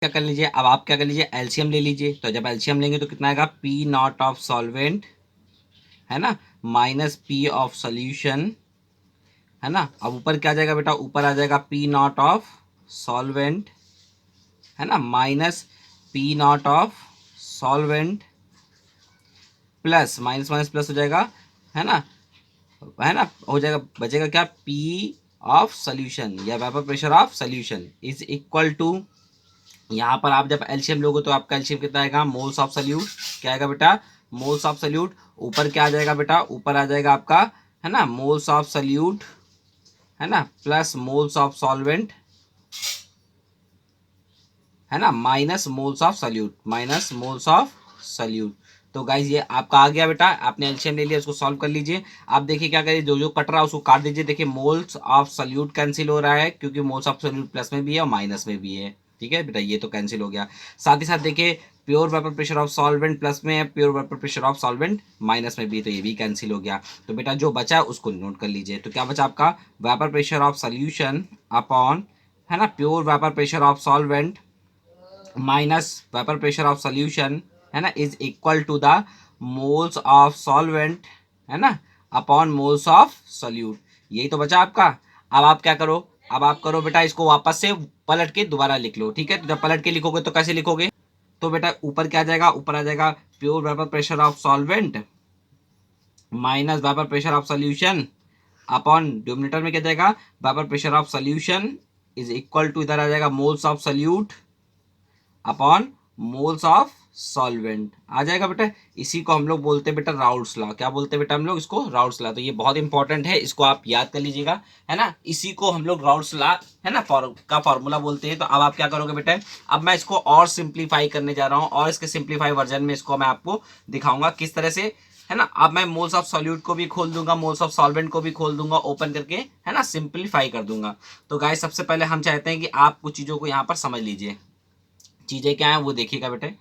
क्या कर लीजिए, अब आप क्या कर लीजिए, एलसीएम ले लीजिए। तो जब एलसीएम लेंगे तो कितना आएगा, पी नॉट ऑफ सॉल्वेंट, है ना, माइनस पी ऑफ सोल्यूशन, है ना। अब ऊपर क्या आ जाएगा बेटा, ऊपर आ जाएगा पी नॉट ऑफ सॉल्वेंट, है ना, minus P naught of solvent, plus minus minus plus हो जाएगा, है ना, है ना, हो जाएगा, बचेगा क्या, पी ऑफ सोल्यूशन या vapour pressure of solution is equal to, यहाँ पर आप जब एलसीएम लोगे तो आपका एलसीएम कितना आएगा, मोल्स ऑफ सोल्यूट, क्या आएगा बेटा, मोल्स ऑफ सोल्यूट। ऊपर क्या आ जाएगा बेटा, ऊपर आ जाएगा आपका, है ना, मोल्स ऑफ सोल्यूट, है ना, प्लस मोल्स ऑफ सॉल्वेंट, है ना, minus moles of solute, minus moles of solute. तो गाइज ये आपका आ गया बेटा, आपने एलसीएम ले लिया, इसको सॉल्व कर लीजिए। आप देखिए क्या करिए, जो जो कट रहा है उसको काट दीजिए। देखिए मोल्स ऑफ सोल्यूट कैंसिल हो रहा है क्योंकि मोल्स ऑफ सोल्यूट प्लस में भी है और माइनस में भी है। ठीक है बेटा, ये तो कैंसिल हो गया। साथ ही साथ देखिए pure vapour pressure of solvent plus में है, pure vapour pressure of solvent minus में भी है, तो ये भी कैंसिल हो गया। तो बेटा जो बचा है उसको नोट कर लीजिए। तो क्या बचा आपका, vapour pressure of solution upon, है ना, pure vapour pressure of solvent minus vapour pressure of solution, है ना, is equal to the moles of solvent, है ना, अपॉन मोल्स ऑफ सोल्यूट। यही तो बचा आपका। अब आप क्या करो, अब आप करो बेटा, इसको वापस से पलट के दोबारा लिख लो। ठीक है, तो जब पलट के लिखोगे तो कैसे लिखोगे, तो बेटा ऊपर क्या आ जाएगा, ऊपर आ जाएगा pure vapour pressure of solvent minus vapour pressure of solution upon denominator में क्या जाएगा, vapour pressure of solution is equal to, इधर आ जाएगा moles of solute upon moles of solvent आ जाएगा बेटा। इसी को हम लोग बोलते हैं बेटा राउल्ट्स लॉ। क्या बोलते हैं बेटा हम लोग इसको, राउल्ट्स लॉ। तो ये बहुत इंपॉर्टेंट है, इसको आप याद कर लीजिएगा, है ना। इसी को हम लोग राउल्ट्स लॉ, है ना, का फॉर्मूला बोलते हैं। तो अब आप क्या करोगे बेटा, अब मैं इसको और सिंप्लीफाई करने जा रहा हूँ और इसके सिंप्लीफाई वर्जन में इसको मैं आपको दिखाऊंगा किस तरह से, है ना। अब मैं मोल्स ऑफ सॉल्यूट को भी खोल दूंगा, मोल्स ऑफ सॉल्वेंट को भी खोल दूंगा ओपन करके, है ना, सिंप्लीफाई कर दूंगा। तो गाइस सबसे पहले हम चाहते हैं कि आप कुछ चीजों को यहाँ पर समझ लीजिए। चीजें क्या है वो देखिएगा बेटे।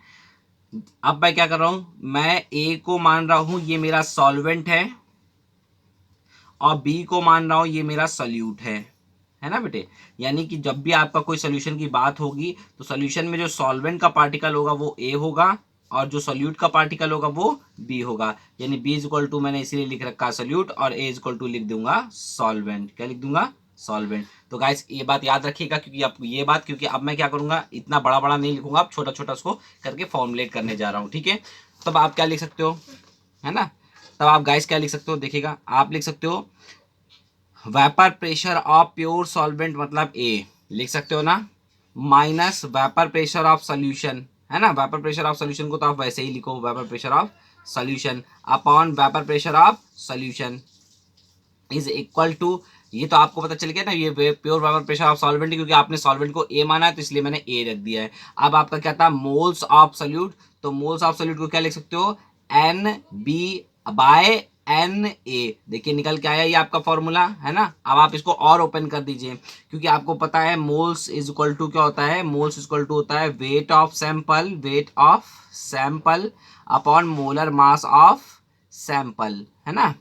अब मैं क्या कर रहा हूं, मैं ए को मान रहा हूं ये मेरा सॉल्वेंट है और बी को मान रहा हूं ये मेरा सोल्यूट है ना बेटे। यानी कि जब भी आपका कोई सोल्यूशन की बात होगी तो सोल्यूशन में जो सॉल्वेंट का पार्टिकल होगा वो ए होगा और जो सोल्यूट का पार्टिकल होगा वो बी होगा। यानी बी इज इक्वल टू, मैंने इसीलिए लिख रखा है सोल्यूट, और ए इज इक्वल टू लिख दूंगा सॉल्वेंट। क्या लिख दूंगा, सॉल्वेंट। तो गाइस ये बात याद रखिएगा, क्योंकि आप ये बात, क्योंकि अब मैं क्या करूंगा, इतना बड़ा बड़ा नहीं लिखूंगा, अब छोटा छोटा उसको करके फॉर्मुलेट करने जा रहा हूँ। ठीक है, तब आप क्या लिख सकते हो, है ना, तब आप गाइस क्या लिख सकते हो, देखिएगा आप लिख सकते हो vapour pressure of pure solvent मतलब ए, लिख सकते हो ना, minus vapour pressure of solution, है ना। वेपर प्रेशर ऑफ सोल्यूशन को तो आप वैसे ही लिखो, vapour pressure of solution upon vapour pressure of solution is equal to, ये तो आपको पता चल गया ना, ये pure vapour pressure of solvent, क्योंकि आपने सॉल्वेंट को ए माना है तो इसलिए मैंने ए रख दिया है। अब आपका क्या था, मोल्स ऑफ सोल्यूट, तो मोल्स ऑफ सोल्यूट को क्या लिख सकते हो, N B by N A. देखिए निकल के आया ये आपका फॉर्मूला, है ना। अब आप इसको और ओपन कर दीजिए, क्योंकि आपको पता है मोल्स इज इक्वल टू क्या होता है, मोल्स इज इक्वल टू होता है weight of sample, weight of sample upon molar mass of sample, है ना।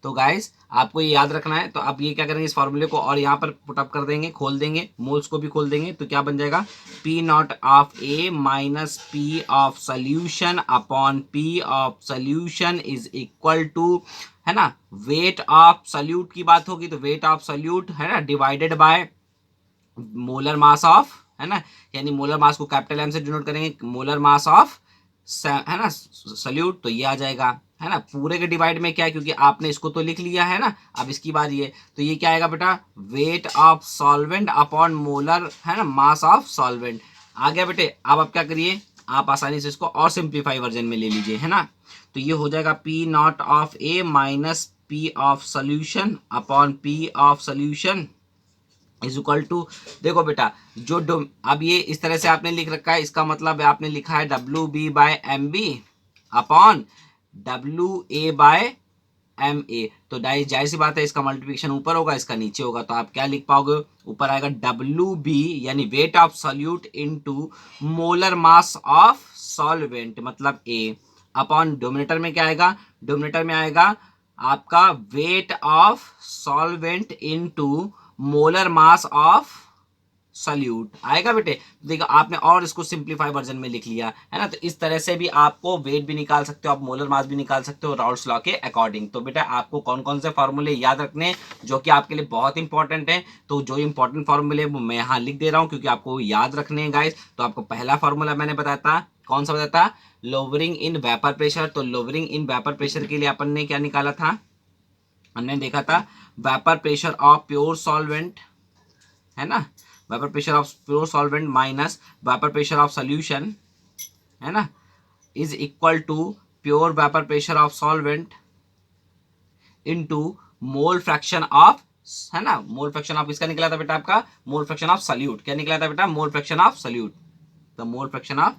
तो गाइस आपको ये याद रखना है। तो आप ये क्या करेंगे, इस फॉर्मूले को और यहाँ पर पुटअप कर देंगे, खोल देंगे, मोल्स को भी खोल देंगे, तो क्या बन जाएगा, P naught of A minus P of solution upon P of solution is equal to, है ना, वेट ऑफ सोल्यूट की बात होगी तो वेट ऑफ सोल्यूट, है ना, divided by molar mass of, है ना, यानी मोलर मास को कैपिटल एम से डिनोट करेंगे, मोलर मास ऑफ, है ना, सल्यूट, तो ये आ जाएगा, है ना। पूरे के डिवाइड में क्या है, क्योंकि आपने इसको तो लिख लिया है ना, अब इसकी बारी है, तो ये क्या आएगा बेटा, wait of solvent upon molar, है ना, मास ऑफ सॉल्वेंट आ गया बेटे। अब आप क्या करिए, आप आसानी से इसको और सिंप्लीफाई वर्जन में ले लीजिए, है ना। तो ये हो जाएगा P naught of A minus P of solution upon P of solution is equal to, देखो बेटा जो अब ये इस तरह से आपने लिख रखा है, इसका मतलब आपने लिखा है W B by M B upon W A by M A. तो जाहिर सी बात है इसका मल्टीप्लिकेशन ऊपर होगा, इसका नीचे होगा, तो आप क्या लिख पाओगे, ऊपर आएगा डब्ल्यू बी यानी wait of solute into molar mass of solvent मतलब ए, अपॉन डोमिनेटर में क्या आएगा, डोमिनेटर में आएगा आपका wait of solvent into molar mass of salute आएगा बेटे। देखो आपने और इसको सिंप्लीफाई वर्जन में लिख लिया है ना। तो इस तरह से भी आपको वेट भी निकाल सकते हो, आप मोलर मास भी निकाल सकते हो राउल्ट्स लॉ के अकॉर्डिंग। तो बेटा आपको कौन कौन से फॉर्मूले याद रखने जो कि आपके लिए बहुत इंपॉर्टेंट है। तो जो इंपॉर्टेंट फॉर्मूले वो मैं यहाँ लिख दे रहा हूँ क्योंकि आपको याद रखने हैं गाइस। तो आपको पहला फॉर्मूला मैंने बताया था, कौन सा बताया था, लोअरिंग इन वेपर प्रेशर। तो लोअरिंग इन वेपर प्रेशर के लिए अपन ने क्या निकाला था, हमने देखा था vapour pressure of pure solvent, है ना, vapour pressure of pure solvent minus vapour pressure of solution, है ना, is equal to pure vapour pressure of solvent into mole fraction of, है ना, मोल फ्रैक्शन ऑफ किसका निकला था बेटा आपका, मोल फ्रैक्शन ऑफ सल्यूट। क्या निकला था बेटा, मोल फ्रैक्शन ऑफ सल्यूट। तो मोल फ्रैक्शन ऑफ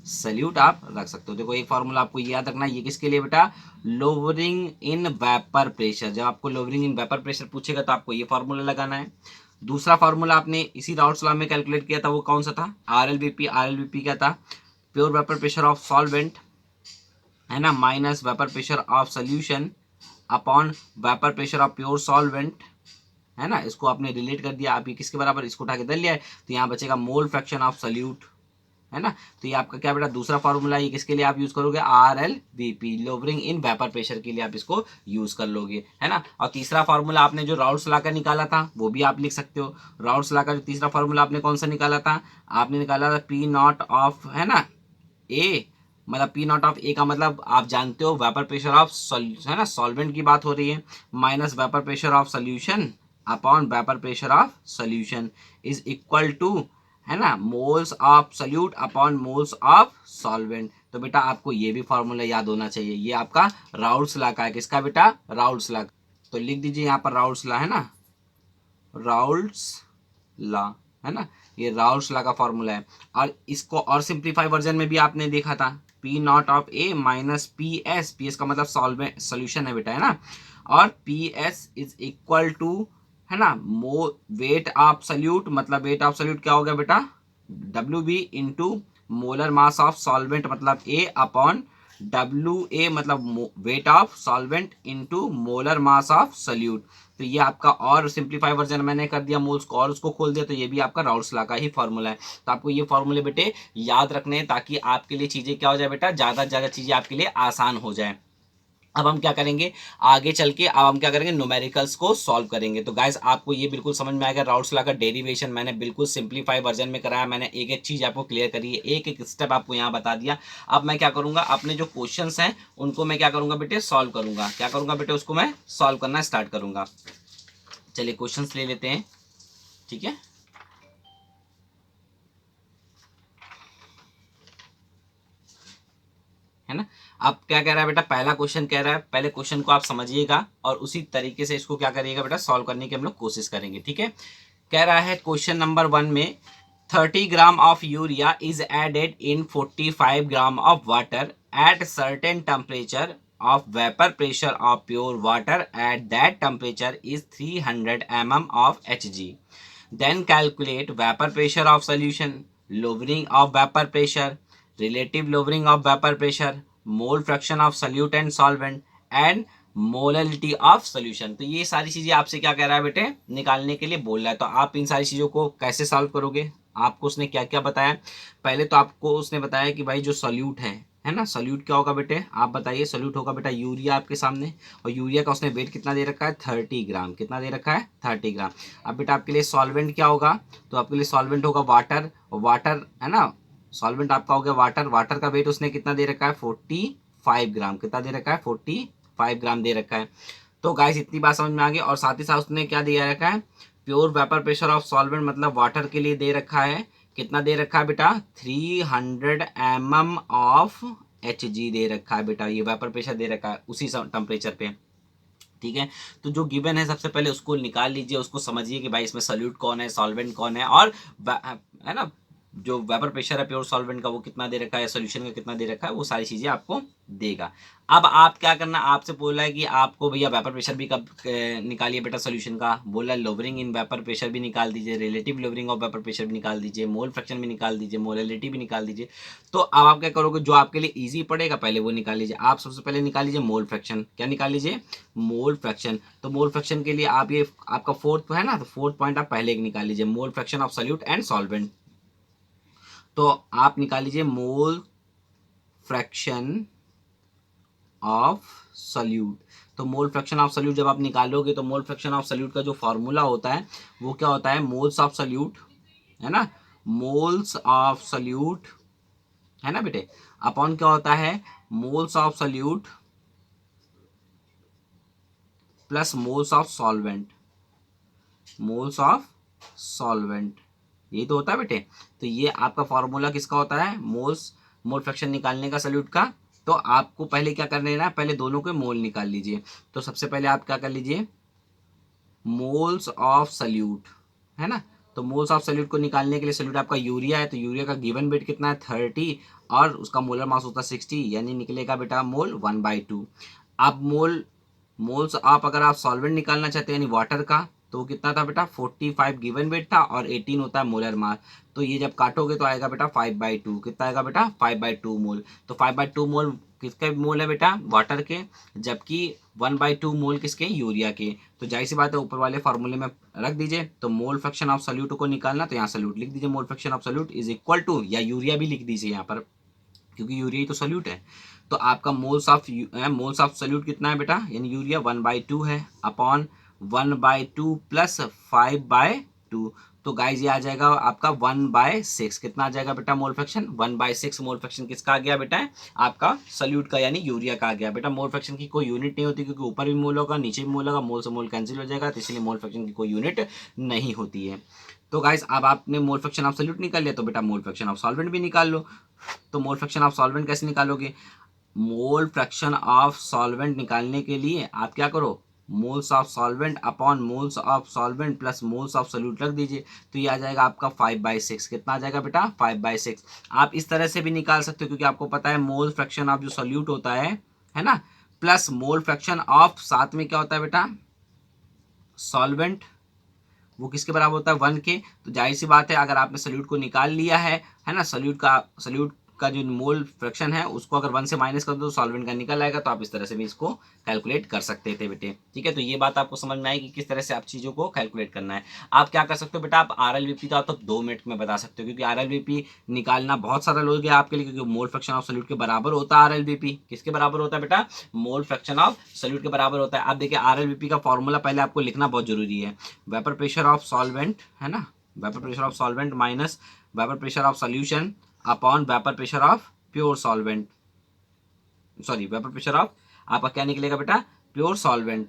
सल्यूट आप रख सकते हो। देखो एक फॉर्मूला आपको याद रखना है, ये किसके लिए बेटा, लोअरिंग इन वेपर प्रेशर। जब आपको लोअरिंग इन वेपर प्रेशर पूछेगा तो आपको ये फॉर्मूला लगाना है। दूसरा फॉर्मूला आपने इसी राउल्ट्स लॉ में कैलकुलेट किया था, वो कौन सा था, आरएलवीपी। आरएलवीपी क्या था, pure vapour pressure of solvent, है ना, minus vapour pressure of solution upon vapour pressure of pure solvent, है ना। इसको आपने रिलेट कर दिया, आप ये किसके बराबर, इसको उठा के दे लिया है, तो यहाँ बचेगा मोल फ्रैक्शन ऑफ सल्यूट, है ना। तो ये आपका क्या बेटा दूसरा फॉर्मूला, ये किसके लिए आप यूज करोगे, RLVP, lowering in vapour pressure के लिए आप इसको यूज कर लोगे, है ना। और तीसरा फॉर्मूला आपने जो राउल्ट्स लॉ का निकाला था वो भी आप लिख सकते हो। राउल्ट्स लॉ का जो तीसरा फॉर्मूला आपने कौन सा निकाला था, आपने निकाला था P नॉट ऑफ, है ना, ए, मतलब P नॉट ऑफ ए का मतलब आप जानते हो वेपर प्रेशर ऑफ, है ना, सॉल्वेंट की बात हो रही है, minus vapour pressure of solution upon vapour pressure of solution is equal to, है ना, moles of solute upon moles of solvent. तो बेटा आपको ये भी फॉर्मूला याद होना चाहिए, ये आपका राउल्ट्स लॉ का है, किसका बेटा, राउल्ट्स लॉ। तो लिख दीजिए यहाँ पर राउल्ट्स लॉ, है ना, राउल्ट्स लॉ, है ना, ये राउल्ट्स लॉ का फॉर्मूला है। और इसको और सिंप्लीफाई वर्जन में भी आपने देखा था, P naught of A minus P S का मतलब सॉल्वेंट सोल्यूशन है बेटा, है ना, और P S is equal to, है ना, वेट ऑफ सल्यूट, मतलब वेट ऑफ सल्यूट क्या हो गया बेटा, WB into molar mass of solvent मतलब A अपॉन WA मतलब weight of solvent into molar mass of solute. तो ये आपका और सिंप्लीफाई वर्जन मैंने कर दिया मोल्स को और उसको खोल दिया, तो ये भी आपका राउल्ट्स लॉ का ही फॉर्मूला है। तो आपको ये फॉर्मूले बेटे याद रखने हैं ताकि आपके लिए चीजें क्या हो जाए बेटा, ज्यादा से ज्यादा चीजें आपके लिए आसान हो जाए। अब हम क्या करेंगे आगे चल के, अब हम क्या करेंगे न्यूमेरिकल्स को सॉल्व करेंगे। तो गाइस आपको ये बिल्कुल समझ में आएगा, राउल्ट्स लॉ का डेरिवेशन मैंने बिल्कुल सिंप्लीफाई वर्जन में कराया, मैंने एक एक चीज आपको क्लियर करी है, एक एक स्टेप आपको यहाँ बता दिया। अब मैं क्या करूंगा, अपने जो क्वेश्चंस हैं उनको मैं क्या करूंगा बेटे, सॉल्व करूंगा। क्या करूंगा बेटे, उसको मैं सॉल्व करना स्टार्ट करूंगा। चलिए क्वेश्चंस ले लेते हैं, ठीक है। है ना, अब क्या कह रहा है बेटा, पहला क्वेश्चन कह रहा है, पहले क्वेश्चन को आप समझिएगा और उसी तरीके से इसको क्या करिएगा बेटा, सॉल्व करने की हम लोग कोशिश करेंगे, ठीक है। कह रहा है क्वेश्चन नंबर 1 में 30 gram of urea is added in 45 gram of water at certain temperature of vapor pressure of pure water at that temperature is 300 mm of Hg. Then calculate vapor pressure of solution, lowering of vapor pressure, relative lowering of vapor pressure, mole fraction of solute and solvent and molality of solution. तो ये सारी चीजें आपसे क्या कह रहा है बेटे, निकालने के लिए बोल रहा है। तो आप इन सारी चीजों को कैसे सॉल्व करोगे, आपको उसने क्या क्या बताया, पहले तो आपको उसने बताया कि भाई जो सोल्यूट है ना, सोल्यूट क्या होगा बेटे, आप बताइए। सोल्यूट होगा बेटा यूरिया आपके सामने, और यूरिया का उसने वेट कितना दे रखा है, 30 ग्राम। कितना दे रखा है, 30 ग्राम। अब बेटा आपके लिए सॉल्वेंट क्या होगा, तो आपके लिए सॉल्वेंट होगा वाटर, और वाटर है ना, सॉल्वेंट आपका हो गया वाटर, वाटर का वेट उसने कितना दे रखा है, 45 ग्राम। कितना दे रखा है, 45 ग्राम दे रखा है। तो गाइस इतनी बात समझ में आ गई। और साथ ही साथ उसने क्या दिया रखा है, pure vapour pressure of solvent मतलब वाटर के लिए दे रखा है, कितना दे रखा है बेटा, 300 mm ऑफ Hg दे रखा है बेटा, ये वेपर प्रेशर दे रखा है उसी टेम्परेचर पे, ठीक है। तो जो गिवन है सबसे पहले उसको निकाल लीजिए, उसको समझिए कि भाई इसमें सोल्यूट कौन है, सॉल्वेंट कौन है, और है ना, जो वेपर प्रेशर है प्योर सॉल्वेंट का वो कितना दे रखा है, सोल्यूशन का कितना दे रखा है, वो सारी चीजें आपको देगा। अब आप क्या करना, आपसे बोला है कि आपको भैया वेपर प्रेशर भी कब निकालिए बेटा सोल्यूशन का, बोला लोवरिंग इन वेपर प्रेशर भी निकाल दीजिए, relative lowering of vapour pressure भी निकाल दीजिए, मोल फ्रैक्शन भी निकाल दीजिए, मोलैलिटी भी निकाल दीजिए। तो अब आप क्या करोगे, जो आपके लिए इजी पड़ेगा पहले वो निकाल लीजिए। आप सबसे पहले निकाल लीजिए मोल फ्रैक्शन। क्या निकाल लीजिए, मोल फ्रैक्शन। तो मोल फ्रैक्शन के लिए आप ये आपका फोर्थ है ना, तो फोर्थ पॉइंट आप पहले निकाल लीजिए, मोल fraction of solute and solvent. तो आप निकाल लीजिए मोल फ्रैक्शन ऑफ सॉल्यूट। तो मोल फ्रैक्शन ऑफ सॉल्यूट जब आप निकालोगे तो मोल फ्रैक्शन ऑफ सॉल्यूट का जो फॉर्मूला होता है वो क्या होता है, मोल्स ऑफ सॉल्यूट, है ना, मोल्स ऑफ सॉल्यूट, है ना बेटे, अपॉन क्या होता है, moles of solute plus moles of solvent, moles of solvent, ये तो होता है बेटे। तो ये आपका फॉर्मूला किसका होता है, मोल्स, मोल फ्रैक्शन निकालने का सॉल्यूट का। तो आपको पहले क्या करना है ना, पहले दोनों के मोल निकाल लीजिए। तो सबसे पहले आप क्या कर लीजिए, मोल्स ऑफ सल्यूट, है ना। तो मोल्स ऑफ सल्यूट को निकालने के लिए, सल्यूट आपका यूरिया है तो यूरिया का गिवन वेट कितना है 30 और उसका मोलर मास होता है 60, यानी निकलेगा बेटा मोल 1/2। आप मोल्स आप अगर आप सॉल्वेंट निकालना चाहते हैं यानी वाटर का, तो वो कितना था बेटा 45 गिवन वेट था और 18 होता है मोलर मास। तो ये जब काटोगे तो आएगा बेटा 5/2, कितना आएगा बेटा 5/2 मोल। तो 5/2 मोल किसके मोल है बेटा, वाटर के, जबकि 1/2 मोल किसके, यूरिया के। तो जाहिर सी बात है ऊपर वाले फार्मूले में रख दीजिए। तो मोल फ्रैक्शन ऑफ सॉल्यूट को निकालना, तो यहाँ सॉल्यूट लिख दीजिए, mole fraction of solute is equal to, या यूरिया भी लिख दीजिए यहाँ पर क्योंकि यूरिया ही तो सॉल्यूट है। तो आपका मोल्स ऑफ सॉल्यूट कितना है बेटा, यानी यूरिया 1/2 है अपॉन 1/2 प्लस 5/2। तो गाइज ये आ जाएगा आपका 1/6। कितना आ जाएगा बेटा मोल फ्रैक्शन, 1/6 मोल फ्रैक्शन किसका आ गया बेटा, आपका सॉल्यूट का यानी यूरिया का आ गया। बेटा मोल फ्रैक्शन की कोई यूनिट नहीं होती क्योंकि ऊपर भी मोल होगा नीचे भी मोल होगा, मोल से मोल कैंसिल हो जाएगा, तो इसलिए मोल फ्रैक्शन की कोई यूनिट नहीं होती है। तो गाइज अब आपने मोल फ्रैक्शन ऑफ सॉल्यूट निकाल लिया, तो बेटा मोल फ्रैक्शन ऑफ सॉल्वेंट भी निकाल लो। तो मोल फ्रैक्शन ऑफ सॉल्वेंट कैसे निकालोगे, मोल फ्रैक्शन ऑफ सॉल्वेंट निकालने के लिए आप क्या करो, moles of solvent upon moles of solvent plus moles of solute रख दीजिए। तो ये आ जाएगा आपका 5/6। कितना आ जाएगा बेटा 5/6। आप इस तरह से भी निकाल सकते हो क्योंकि आपको पता है मोल फ्रैक्शन ऑफ जो सॉल्यूट होता है ना, प्लस मोल फ्रैक्शन ऑफ साथ में क्या होता है बेटा सॉल्वेंट, वो किसके बराबर होता है 1 के। तो जाहिर सी बात है अगर आपने सॉल्यूट को निकाल लिया है ना, सॉल्यूट का जो मोल फ्रैक्शन है उसको अगर 1 से माइनस कर दो तो सॉल्वेंट का निकल आएगा। तो आप इस तरह से भी इसको कैलकुलेट कर सकते थे बेटे, ठीक है। तो ये बात आपको समझ में आएगी किस तरह से आप चीज़ों को कैलकुलेट करना है। आप क्या कर सकते हो बेटा, आप RLVP का तो 2 मिनट में बता सकते हो क्योंकि RLVP निकालना बहुत सारा लोग है आपके लिए, क्योंकि मोल फ्रैक्शन ऑफ सॉल्यूट के बराबर होता है RLVP। किसके बराबर होता है बेटा, मोल फ्रैक्शन ऑफ सॉल्यूट के बराबर होता है। आप देखिए RLVP का फॉर्मूला पहले आपको लिखना बहुत जरूरी है, वेपर प्रेशर ऑफ सॉल्वेंट, है ना, vapour pressure of solvent minus vapour pressure of solution upon vapour pressure of pure solvent, sorry vapour pressure of आपका क्या निकलेगा बेटा pure solvent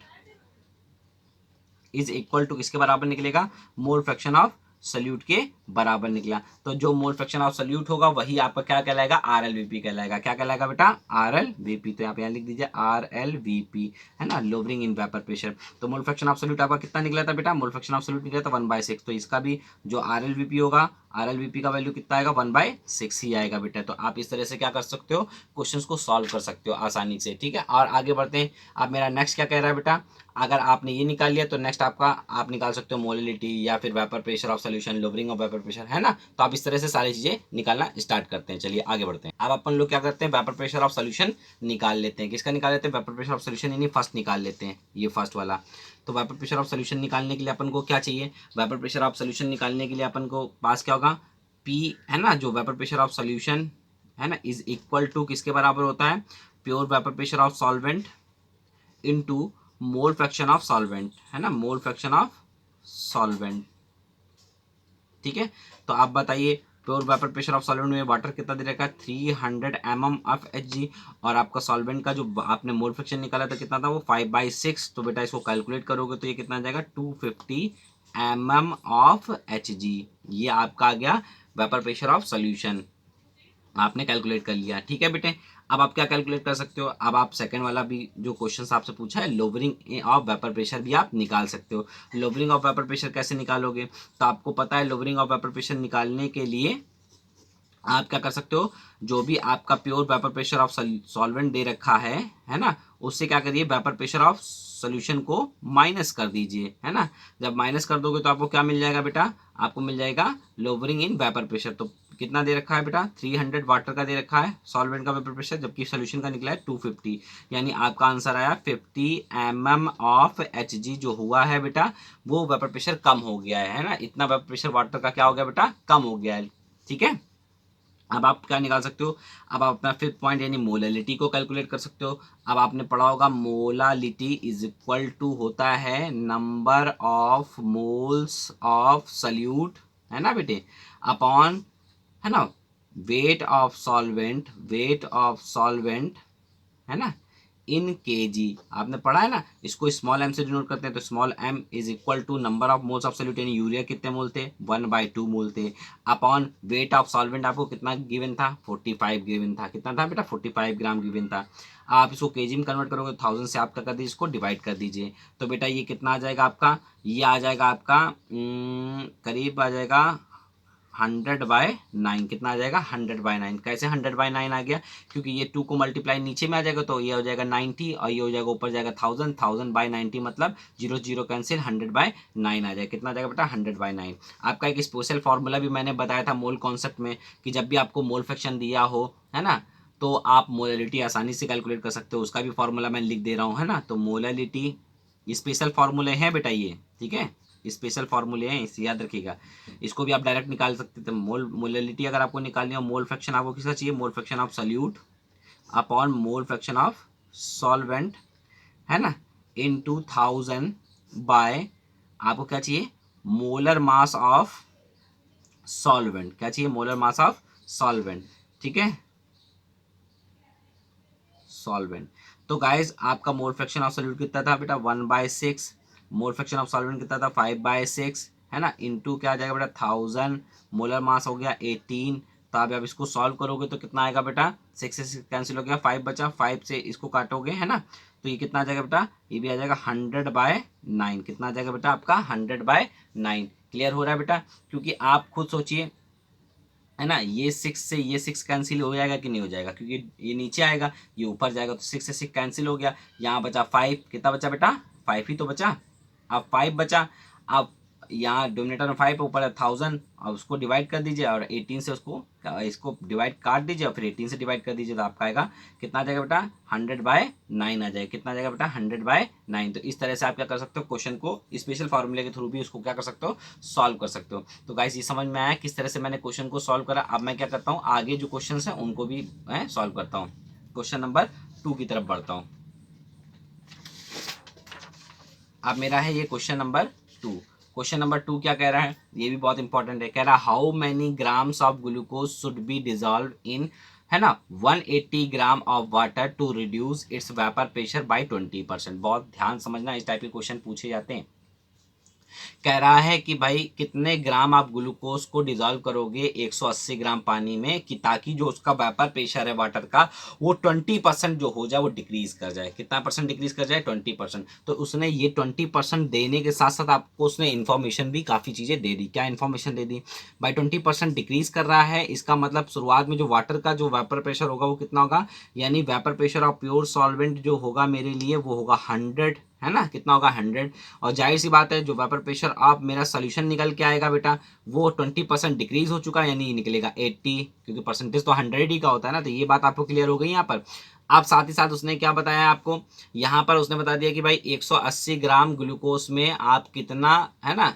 is equal to किसके बराबर निकलेगा, मोल फ्रैक्शन ऑफ सल्यूट के बराबर निकला। तो जो मोल फ्रैक्शन ऑफ सल्यूट होगा वही आपका क्या कहलाएगा, RLVP कहलाएगा। क्या कहलाएगा बेटा RLVP। तो आप यहाँ लिख दीजिए RLVP, है ना, लोवरिंग इन वेपर प्रेशर। तो मोल फ्रैक्शन ऑफ सल्यूट आपका कितना निकला था बेटा, मोल फ्रैक्शन ऑफ सल्यूट निकला था 1/6। तो इसका भी जो RLVP होगा, RLVP का वैल्यू कितना आएगा 1/6 ही आएगा बेटा। तो आप इस तरह से क्या कर सकते हो, क्वेश्चंस को सॉल्व कर सकते हो आसानी से, ठीक है। और आगे बढ़ते हैं। अब मेरा नेक्स्ट क्या कह रहा है बेटा, अगर आपने ये निकाल लिया तो नेक्स्ट आपका आप निकाल सकते हो मोलिलिटी या फिर vapour pressure of solution, lowering of vapour pressure, है ना। तो आप इस तरह से सारी चीजें निकालना स्टार्ट करते हैं। चलिए आगे बढ़ते हैं। अब अपन लोग क्या करते हैं, वेपर प्रेशर ऑफ सॉल्यूशन निकाल लेते हैं। किसका निकाल लेते हैं, वेपर प्रेशर ऑफ सॉल्यूशन यानी फर्स्ट निकाल लेते हैं, ये फर्स्ट वाला। तो वेपर प्रेशर ऑफ सॉल्यूशन निकालने के लिए अपन को क्या चाहिए, वेपर प्रेशर ऑफ सॉल्यूशन निकालने के लिए अपन को पास क्या होगा, P, है ना, जो वेपर प्रेशर ऑफ सॉल्यूशन है ना इज इक्वल टू किसके बराबर होता है, pure vapour pressure of solvent into mole fraction of solvent, है ना, मोल फ्रैक्शन ऑफ सॉल्वेंट, ठीक है। तो आप बताइए pure vapour pressure of solvent में वाटर कितना दे रखा है 300 mm ऑफ Hg, और आपका सॉल्वेंट का जो आपने मोल फ्रैक्शन निकाला था कितना था वो 5/6। तो बेटा इसको कैलकुलेट करोगे तो ये कितना आ जाएगा 250 mm ऑफ Hg। ये आपका आ गया वेपर प्रेशर ऑफ सॉल्यूशन, आपने कैलकुलेट कर लिया, ठीक है बेटे। अब आप क्या कैलकुलेट कर सकते हो, अब आप सेकंड वाला भी जो क्वेश्चन आपसे पूछा है लोवरिंग ऑफ वेपर प्रेशर भी आप निकाल सकते हो। लोवरिंग ऑफ वेपर प्रेशर कैसे निकालोगे, तो आपको पता है लोवरिंग ऑफ वेपर प्रेशर निकालने के लिए आप क्या कर सकते हो, जो भी आपका pure vapour pressure of solvent दे रखा है ना, उससे क्या करिए, वेपर प्रेशर ऑफ सोल्यूशन को माइनस कर दीजिए, है ना। जब माइनस कर दोगे तो आपको क्या मिल जाएगा बेटा, आपको मिल जाएगा लोअरिंग इन वेपर प्रेशर। तो कितना दे रखा है बेटा, 300 वाटर का दे रखा है सॉल्वेंट का वेपर प्रेशर, जबकि सोल्यूशन का निकला है 250, यानी आपका आंसर आया 50 mm ऑफ Hg जो हुआ है बेटा, वो वेपर प्रेशर कम हो गया है ना। इतना वेपर प्रेशर वाटर का क्या हो गया बेटा, कम हो गया है, ठीक है। अब आप क्या निकाल सकते हो, अब आप अपना फिफ्थ पॉइंट यानी मोलालिटी को कैलकुलेट कर सकते हो। अब आपने पढ़ा होगा मोलालिटी इज इक्वल टू होता है number of moles of salute, है ना बेटे, अपॉन, है ना, weight of solvent, wait of solvent, है ना, इन केजी। आपने पढ़ा है ना, इसको स्मॉल एम से डिनोट करते हैं, तो small m is equal to number of moles of solute, यानी यूरिया कितने मोल थे, 1/2 मोल थे, अपॉन वेट ऑफ सॉल्वेंट आपको कितना गिवन था, 45 गिवन था, कितना था बेटा, 45 ग्राम गिवन था। आप इसको केजी में कन्वर्ट करोगे, 1000 से आप क्या कर दीजिए, इसको डिवाइड कर दीजिए, तो बेटा ये कितना आ जाएगा आपका, ये आ जाएगा आपका करीब आ जाएगा 100/9, कितना आ जाएगा 100/9। कैसे 100/9 आ गया, क्योंकि ये 2 को मल्टीप्लाई नीचे में आ जाएगा तो ये हो जाएगा 90, और ये हो जाएगा ऊपर जाएगा 1000, 1000/90 मतलब 0 0 कैंसिल, 100/9 आ जाएगा, कितना आ जाएगा बेटा 100/9। आपका एक स्पेशल फॉर्मूला भी मैंने बताया था मोल कॉन्सेप्ट में, कि जब भी आपको मोल फ्रैक्शन दिया हो, है ना, तो आप मोलरिटी आसानी से कैलकुलेट कर सकते हो, उसका भी फॉर्मूला मैं लिख दे रहा हूँ, है ना। तो मोलरिटी स्पेशल फॉर्मूले हैं बेटा ये, ठीक है, स्पेशल फॉर्मूले हैं, इसे याद रखिएगा। इसको भी आप डायरेक्ट निकाल सकते थे, मोललिटी अगर आपको निकालनी हो, मोल फ्रैक्शन आपको किसका चाहिए, मोल fraction of solute upon mole fraction of solvent, है ना, इन 2000 बाय आपको क्या चाहिए, मोलर मास ऑफ सॉल्वेंट, क्या चाहिए, मोलर मास ऑफ सॉल्वेंट, ठीक है, सॉल्वेंट। तो गाइज आपका मोल फ्रैक्शन ऑफ सॉल्यूट कितना था बेटा, 1/6, मोल फ्रैक्शन ऑफ सॉल्वेंट कितना था, 5/6, है ना, इनटू क्या आ जाएगा बेटा 1000, मोलर मास हो गया 18। तो अब आप इसको सॉल्व करोगे तो कितना आएगा बेटा, 6 से 6 कैंसिल हो गया, 5 बचा, 5 से इसको काटोगे, है ना, तो ये कितना आ जाएगा बेटा, ये भी आ जाएगा 100/9, कितना आ जाएगा बेटा आपका 100/9। क्लियर हो रहा है बेटा, क्योंकि आप खुद सोचिए, है ना, ये 6 से ये 6 कैंसिल हो जाएगा कि नहीं हो जाएगा, क्योंकि ये नीचे आएगा, ये ऊपर जाएगा, तो 6 से 6 कैंसिल हो गया, यहाँ बचा 5, कितना बचा बेटा 5 ही तो बचा, अब 5 बचा, अब यहाँ डोमिनेटर में 5 ऊपर है 1000, अब उसको डिवाइड कर दीजिए, और 18 से उसको इसको डिवाइड काट दीजिए, और फिर 18 से डिवाइड कर दीजिए, तो आपका आएगा कितना आ जाएगा बेटा 100/9 आ जाएगा, कितना आ जाएगा बेटा 100/9। तो इस तरह से आप क्या कर सकते हो, क्वेश्चन को स्पेशल फॉर्मूले के थ्रू भी उसको क्या कर सकते हो, सॉल्व कर सकते हो। तो गाइस ये समझ में आया किस तरह से मैंने क्वेश्चन को सॉल्व करा। अब मैं क्या करता हूँ, आगे जो क्वेश्चन है उनको भी मैं सॉल्व करता हूँ। क्वेश्चन नंबर 2 की तरफ बढ़ता हूँ। अब मेरा है ये क्वेश्चन नंबर 2। क्वेश्चन नंबर 2 क्या कह रहा है, ये भी बहुत इंपॉर्टेंट है, कह रहा है how many grams of glucose should be dissolve in, है ना, 180 gram of water to reduce its vapour pressure by 20%। बहुत ध्यान समझना, इस टाइप के क्वेश्चन पूछे जाते हैं। कह रहा है कि भाई कितने ग्राम आप ग्लूकोज को डिजोल्व करोगे 180 ग्राम पानी में, कि ताकि जो उसका वेपर प्रेशर है वाटर का वो 20% जो हो जाए वो डिक्रीज कर जाए, कितना परसेंट डिक्रीज कर जाए 20%। तो उसने ये 20% देने के साथ साथ आपको उसने इन्फॉर्मेशन भी काफ़ी चीज़ें दे दी। क्या इन्फॉर्मेशन दे दी, भाई 20% डिक्रीज कर रहा है, इसका मतलब शुरुआत में जो वाटर का जो वेपर प्रेशर होगा वो कितना होगा, यानी vapour pressure of pure solvent जो होगा मेरे लिए वो होगा 100, है ना, कितना होगा 100। और जाहिर सी बात है जो वेपर प्रेशर आप मेरा सोल्यूशन निकल के आएगा बेटा वो 20% डिक्रीज हो चुका है, यानी निकलेगा 80, क्योंकि परसेंटेज तो 100 ही का होता है ना। तो ये बात आपको क्लियर हो गई यहाँ पर। आप साथ ही साथ उसने क्या बताया आपको, यहाँ पर उसने बता दिया कि भाई 180 ग्राम ग्लूकोज में आप कितना, है ना,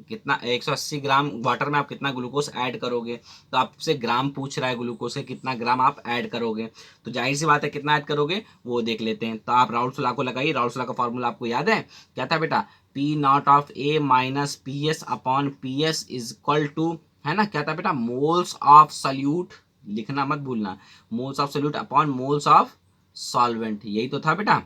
कितना 180 ग्राम वाटर में आप कितना ग्लूकोज ऐड करोगे। तो आपसे ग्राम पूछ रहा है ग्लूकोज के, कितना ग्राम आप ऐड करोगे, तो जाहिर सी बात है कितना ऐड करोगे वो देख लेते हैं। तो आप राउल्स लॉ को लगाइए, राउल्स लॉ का फॉर्मूला आपको याद है, क्या था बेटा, P naught of A minus P S upon P S is equal to, है ना, क्या था बेटा, मोल्स ऑफ सल्यूट, लिखना मत भूलना, moles of solute upon moles of solvent, यही तो था बेटा।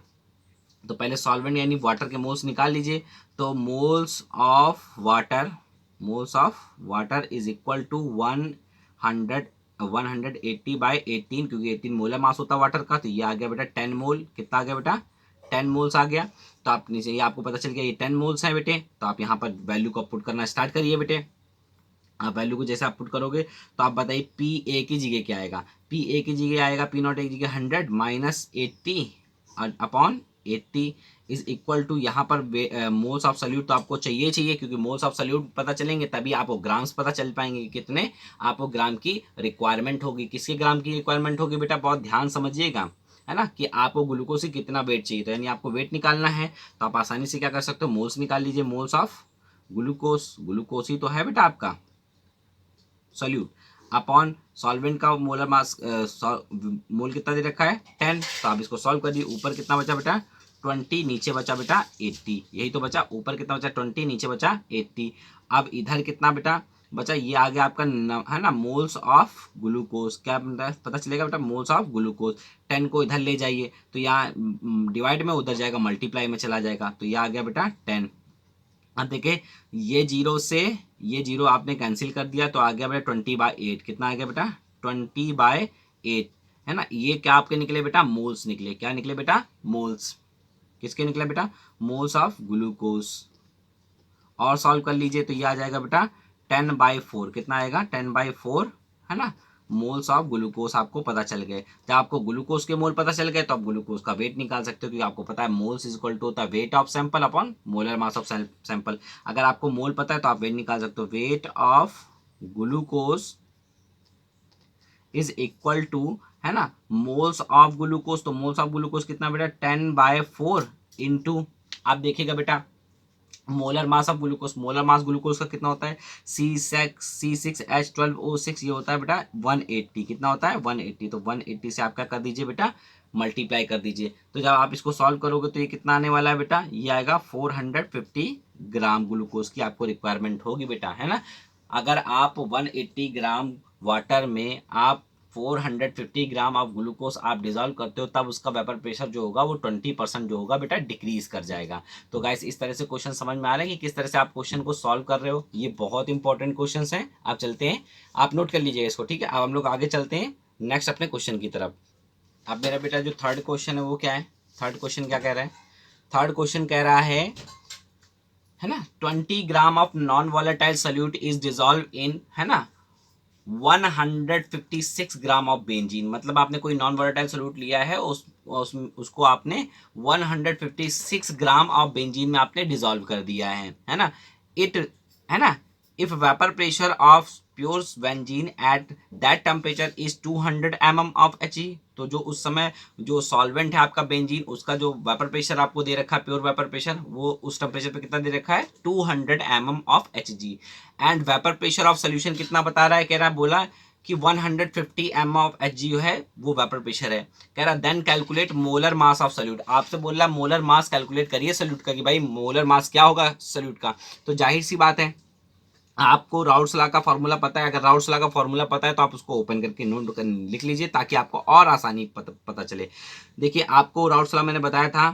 तो पहले सॉल्वेंट यानी वाटर के मोल्स निकाल लीजिए, तो moles of water, moles of water is equal to 180/18, क्योंकि 18 मोलर मास होता है वाटर का, तो ये आ गया बेटा 10 मोल, कितना आ गया बेटा 10 मोल्स आ गया। तो आप नीचे ये आपको पता चल गया ये 10 मोल्स है बेटे, तो आप यहाँ पर वैल्यू को पुट करना स्टार्ट करिए बेटे। आप वैल्यू को जैसे आप पुट करोगे तो आप बताइए पी ए की जगह क्या आएगा। पी ए की जगह आएगा पी नॉट ए की जगह 100 minus 80 upon 80 is equal to यहाँ पर मोल्स ऑफ सल्यूट तो आपको चाहिए क्योंकि मोल्स ऑफ सल्यूट पता चलेंगे तभी आपको ग्राम्स पता चल पाएंगे कितने आपको ग्राम की रिक्वायरमेंट होगी। किसके ग्राम की रिक्वायरमेंट होगी बेटा, बहुत ध्यान समझिएगा, है ना, कि आपको ग्लूकोज की कितना वेट चाहिए। तो यानी आपको वेट निकालना है तो आप आसानी से क्या कर सकते हो, मोल्स निकाल लीजिए। मोल्स ऑफ ग्लूकोज, ग्लूकोज ही तो है बेटा आपका सॉल्यूट, अपॉन सॉल्वेंट का मोलर मास मोल कितना दे रखा है 10। तो आप इसको सॉल्व कर दिए। ऊपर कितना बचा बेटा 20, नीचे बचा बेटा 80। यही तो बचा, ऊपर कितना बचा 20, नीचे बचा 80। अब इधर कितना बेटा बचा, ये आ गया आपका है ना मोल्स ऑफ ग्लूकोज। क्या पता चलेगा बेटा, मोल्स ऑफ ग्लूकोज। 10 को इधर ले जाइए तो यहाँ डिवाइड में उधर जाएगा, मल्टीप्लाई में चला जाएगा, तो ये आ गया बेटा 10। अब देखिए ये जीरो से ये जीरो आपने कैंसिल कर दिया तो आ गया बेटा 20/8। कितना आ गया बेटा 20/8, है ना। ये क्या आपके निकले बेटा, मोल्स निकले। क्या निकले बेटा, मोल्स। किसके निकले बेटा, मोल्स ऑफ ग्लूकोज। और सॉल्व कर लीजिए तो ये आ जाएगा बेटा 10/4। कितना आएगा 10/4, है ना, मोल्स ऑफ ग्लूकोज आपको पता चल गए। जब आपको ग्लूकोज के मोल पता चल गए तो आप ग्लूकोज का वेट निकाल सकते हो, क्योंकि आपको पता है मोल्स इज इक्वल टू होता है weight of sample upon molar mass of sample. अगर आपको मोल पता है तो आप वेट निकाल सकते हो। Weight of glucose is equal to, है ना, मोल्स ऑफ ग्लूकोज। तो मोल्स ऑफ ग्लूकोज कितना बेटा 10/4 इंटू, आप देखिएगा बेटा molar mass of glucose, molar mass glucose का कितना होता है C6H12O6, ये होता है बेटा 180। कितना होता है 180। तो 180 से आप क्या कर दीजिए बेटा, मल्टीप्लाई कर दीजिए। तो जब आप इसको सॉल्व करोगे तो ये कितना आने वाला है बेटा, ये आएगा 450 ग्राम ग्लूकोज की आपको रिक्वायरमेंट होगी बेटा, है ना। अगर आप 180 ग्राम वाटर में आप 450 ग्राम ऑफ ग्लूकोज आप डिजोल्व करते हो तब उसका वेपर प्रेशर जो होगा वो 20% जो होगा बेटा डिक्रीज कर जाएगा। तो गाइस इस तरह से क्वेश्चन समझ में आ रहा है कि किस तरह से आप क्वेश्चन को सॉल्व कर रहे हो। ये बहुत इंपॉर्टेंट क्वेश्चन हैं। आप चलते हैं, आप नोट कर लीजिएगा इसको, ठीक है। अब हम लोग आगे चलते हैं नेक्स्ट अपने क्वेश्चन की तरफ। अब मेरा बेटा जो थर्ड क्वेश्चन है वो क्या है, थर्ड क्वेश्चन क्या कह रहा है, थर्ड क्वेश्चन कह रहा है ना 20 ग्राम of non volatile solute is dissolve in, है ना, 156 ग्राम ऑफ बेंजीन। मतलब आपने कोई नॉन वोलेटाइल सोल्यूट लिया है उसको आपने 156 ग्राम ऑफ बेंजीन में आपने डिसॉल्व कर दिया है ना। इट, है ना, if vapour pressure of pure benzene at that temperature is 200 mm of He। तो जो उस समय जो सॉल्वेंट है आपका बेंजीन, उसका जो वेपर प्रेशर आपको दे रखा है प्योर वेपर प्रेशर, वो उस टेम्परेचर पे कितना दे रखा है 200 mm of Hg। And vapour pressure of solution कितना बता रहा है, कह रहा है बोला कि 150 mm ऑफ Hg है वो वेपर प्रेशर है। कह रहा then calculate molar mass of solute. आपसे बोल रहा है मोलर मास कैलकुलेट करिए सोल्यूट का, कि भाई मोलर मास क्या होगा सोल्यूट का। तो जाहिर सी बात है आपको राउल्ट्स लॉ का फॉर्मूला पता है। अगर राउल्ट्स लॉ का फॉर्मूला पता है तो आप उसको ओपन करके नोट कर लिख लीजिए ताकि आपको और आसानी पता चले। देखिए आपको राउल्ट्स लॉ मैंने बताया था